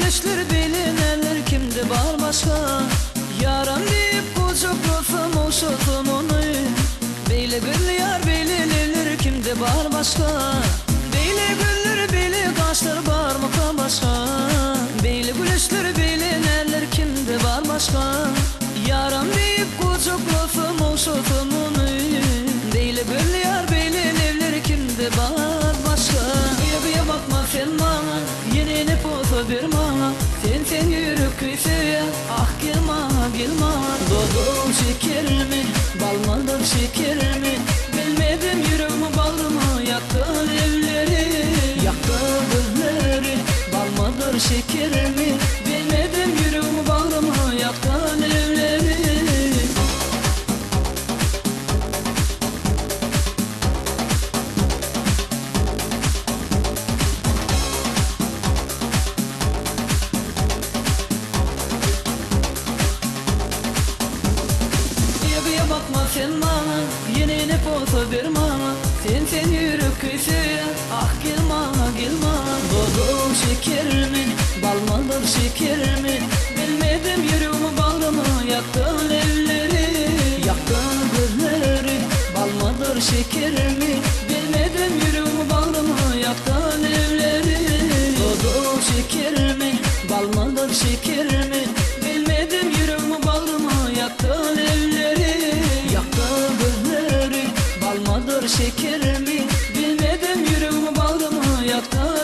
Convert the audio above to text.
gülüşler bilinenler kimde var başka? Yaram deyip kucaklasam oşatam onu. Beyle gül yar bilinenler kimde var başka? Beyle güller beli kaşlar parmakta başka. Beyle gülüşler bilinenler kimde var başka? Yaram deyip kucaklasam oşatam onu. Beyle gül yar bilinenler kimde var başka? Yabıya bakma sen bana, yine ne poza bir bana. Sen yürük köyseye, ah gelma gelma. Doğdum şeker mi, balmadır şeker mi? Bilmedim yüreğimi bağrıma yaktın evleri. Yaktın gözleri, balmadır şeker mi? Bilmedim yüreğimi bağrıma yaktın evleri. Bakma sen bana, yine ne poza bir bana. Sen yürük köyseye, ah gelma gelma. Doğdum şeker mi, balmadır şeker mi? Bilmedim yüreğimi bağrıma yaktın evleri. Yaktın gözleri, balmadır şeker mi? Bilmedim yüreğimi bağrıma yaktın evleri. Doğdum şeker mi, balmadır şeker mi? Bilmedim yüreğimi bağrıma yaktın evleri. Yaktın gözleri, balmadır şeker mi? Bilmedim yüreğimi bağrıma yaktın